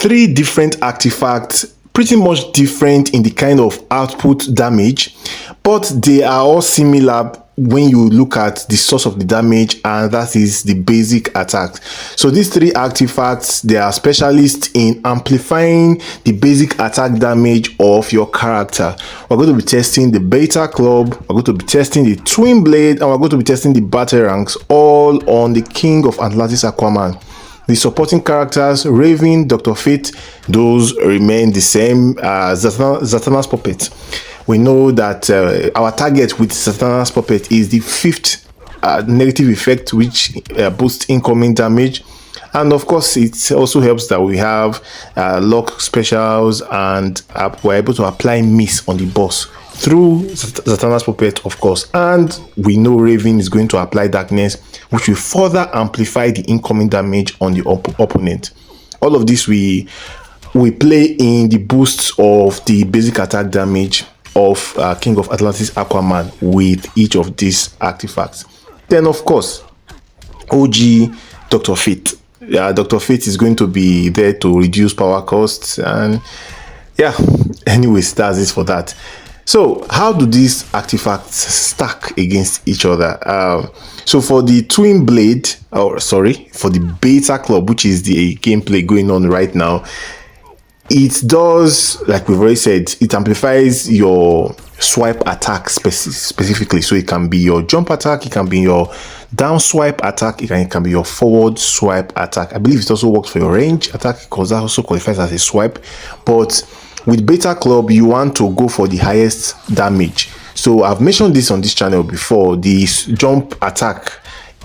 three different artifacts, pretty much different in the kind of output damage, but they are all similar when you look at the source of the damage, and that is the basic attack. So these three artifacts, they are specialists in amplifying the basic attack damage of your character. We're going to be testing the Beta Club, we're going to be testing the Twin Blade, and we're going to be testing the Batarangs, all on the King of Atlantis Aquaman. The supporting characters, Raven, Dr. Fate, those remain the same. Zatanna's Puppet. We know that our target with Zatanna's Puppet is the fifth negative effect, which boosts incoming damage. And of course, it also helps that we have lock specials, and we're able to apply miss on the boss through Zatanna's Puppet, of course. And we know Raven is going to apply darkness, which will further amplify the incoming damage on the opponent. All of this we play in the boosts of the basic attack damage of King of Atlantis Aquaman with each of these artifacts. Then of course, OG Dr. Fate. Dr. Fate is going to be there to reduce power costs, and yeah, anyways, that's it for that. So how do these artifacts stack against each other? So for the Twin Blade, for the Beta Club, which is the gameplay going on right now, it does, like we've already said, it amplifies your swipe attack specifically. So it can be your jump attack, it can be your down swipe attack, it can be your forward swipe attack. I believe it also works for your range attack, because that also qualifies as a swipe. But with Beta Club, you want to go for the highest damage. So I've mentioned this on this channel before. The jump attack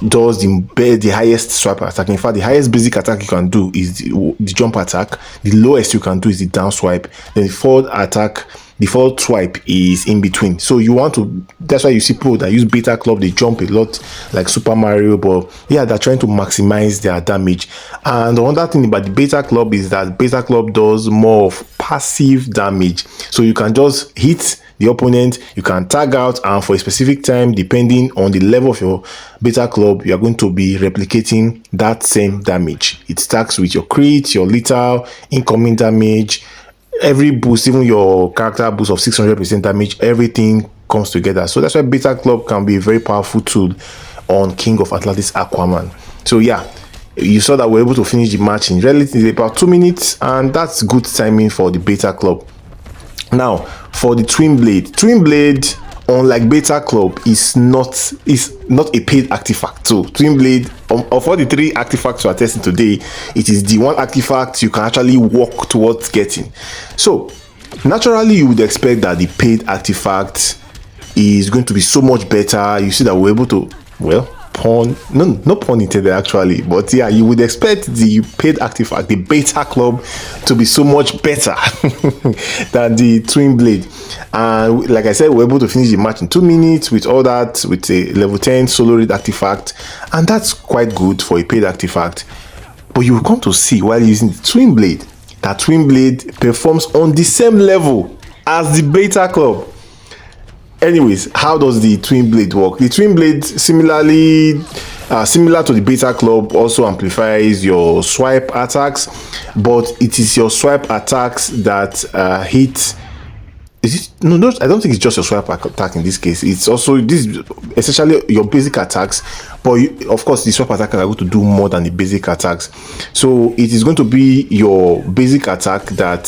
does the highest swipe attack. In fact, the highest basic attack you can do is the jump attack. The lowest you can do is the down swipe. Then the forward attack, the forward swipe is in between. So you want to, that's why you see people that use Beta Club, they jump a lot like Super Mario, but yeah, they're trying to maximize their damage. And another thing about the Beta Club is that Beta Club does more of passive damage. So you can just hit the opponent, you can tag out, and for a specific time, depending on the level of your Beta Club, you are going to be replicating that same damage. It stacks with your crit, your lethal, incoming damage, every boost, even your character boost of 600% damage, everything comes together. So that's why Beta Club can be a very powerful tool on King of Atlantis Aquaman. So yeah, you saw that we're able to finish the match in relatively about 2 minutes, and that's good timing for the Beta Club. Now for the Twin Blade, unlike Beta Club, is not a paid artifact. So Twin Blade, of all the three artifacts we are testing today, it is the one artifact you can actually walk towards getting. So naturally, you would expect that the paid artifact is going to be so much better. You see that we're able to, well, no pun intended actually, but yeah, you would expect the paid artifact, the Beta Club, to be so much better than the Twin Blade. And like I said, we're able to finish the match in 2 minutes with all that, with a level 10 solo raid artifact, and that's quite good for a paid artifact. But you will come to see, while using the Twin Blade, that Twin Blade performs on the same level as the Beta Club. Anyways, how does the Twin Blade work? The Twin Blade, similarly, similar to the Beta Club, also amplifies your swipe attacks, but it is your swipe attacks that hit. Is it? No, I don't think it's just your swipe attack in this case. It's also this, essentially your basic attacks, but of course the swipe attack are going to do more than the basic attacks. So it is going to be your basic attack that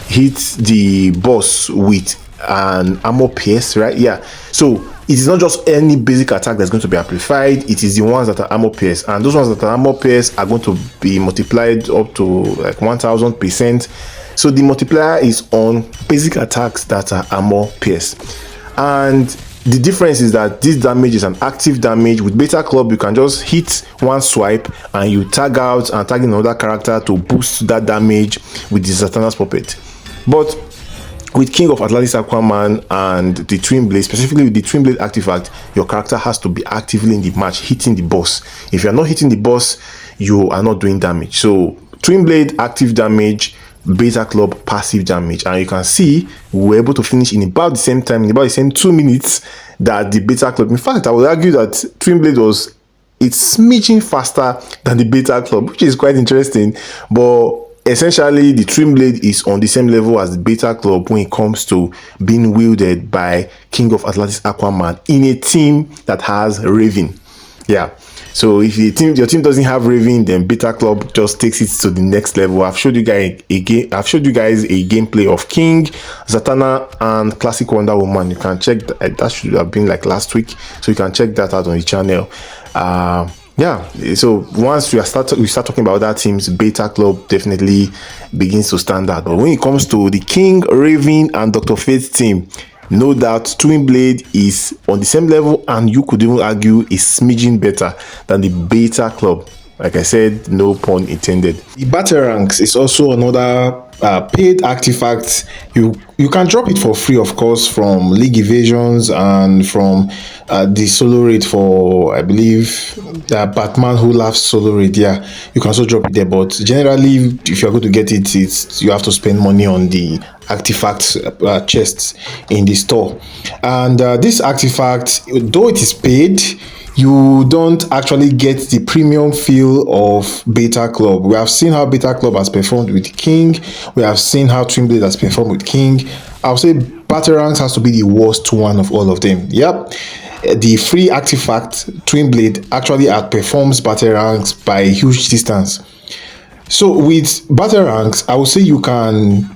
hits the boss with an armor pierce, right? Yeah, so it is not just any basic attack that's going to be amplified, it is the ones that are armor pierce, and those ones that are armor pierce are going to be multiplied up to like 1000%. So the multiplier is on basic attacks that are armor pierce. And the difference is that this damage is an active damage. With Beta Club, you can just hit one swipe and you tag out and tag in another character to boost that damage with the Zatanna's Puppet. But with King of Atlantis Aquaman and the Twin Blade, specifically with the Twin Blade artifact, your character has to be actively in the match, hitting the boss. If you are not hitting the boss, you are not doing damage. So Twin Blade active damage, Beta Club passive damage, and you can see we were able to finish in about the same time, in about the same 2 minutes that the Beta Club. In fact, I would argue that Twin Blade was, it's smidging faster than the Beta Club, which is quite interesting. But essentially the twin blade is on the same level as the Beta Club when it comes to being wielded by King of Atlantis Aquaman in a team that has Raven. Yeah, so if your team doesn't have Raven, then Beta Club just takes it to the next level. I've showed you guys a gameplay of King, Zatanna, and Classic Wonder Woman. You can check that should have been like last week, so you can check that out on the channel. Yeah, so once we start talking about other teams, Beta Club definitely begins to stand out. But when it comes to the King, Raven, and Dr. Fate's team, no doubt Twin Blade is on the same level, and you could even argue is smidgen better than the Beta Club. Like I said, no pun intended. The Batarangs is also another paid artifact. You can drop it for free, of course, from League Evasions and from the solo raid for, I believe, Batman Who Laughs solo raid. Yeah, you can also drop it there, but generally if you're going to get it, you have to spend money on the artifact chests in the store. And this artifact, though it is paid, you don't actually get the premium feel of Beta Club. We have seen how Beta Club has performed with King. We have seen how Twin Blade has performed with King. I'll say Batarangs has to be the worst one of all of them. Yep. The free artifact Twin Blade actually outperforms Batarangs by a huge distance. So with Batarangs, I would say you can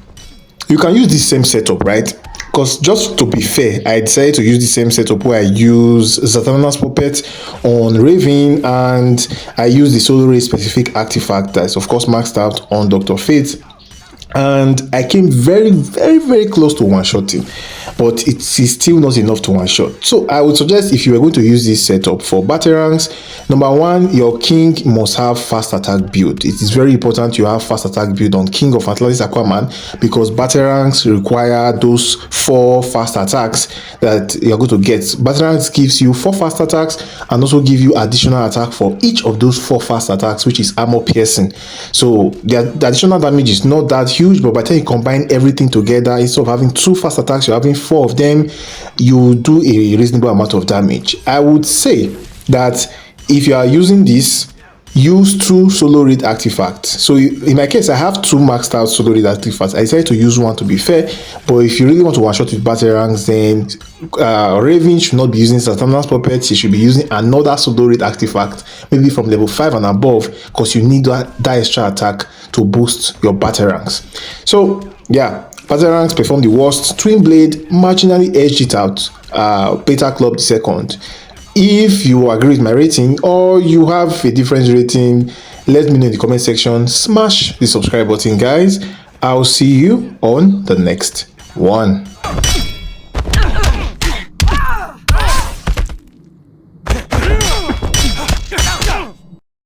use the same setup, right? Because just to be fair, I decided to use the same setup where I use Zatanna's puppet on Raven, and I use the solo raid specific artifact that is of course maxed out on Dr. Fate. And I came very, very, very close to one-shotting, but it is still not enough to one-shot. So I would suggest, if you are going to use this setup for Batarangs, number one, your King must have fast attack build. It is very important you have fast attack build on King of Atlantis Aquaman, because Batarangs require those 4 fast attacks that you're going to get. Batarangs gives you 4 fast attacks and also give you additional attack for each of those 4 fast attacks, which is armor piercing. So the additional damage is not that huge, but by the time you combine everything together, instead of having 2 fast attacks, you're having 4 of them, you do a reasonable amount of damage. I would say that if you are using this, use 2 solo raid artifacts. So in my case, I have 2 maxed out solo raid artifacts. I decided to use 1 to be fair, but if you really want to one shot with Batarangs, then Raven should not be using Zatanna's puppet. She should be using another solo raid artifact, maybe from level 5 and above, because you need that extra attack to boost your Batarangs. So yeah, Batarangs performed the worst. Twin Blade marginally edged it out. Beta Club the second. If you agree with my rating or you have a different rating, let me know in the comment section. Smash the subscribe button, guys. I'll see you on the next one.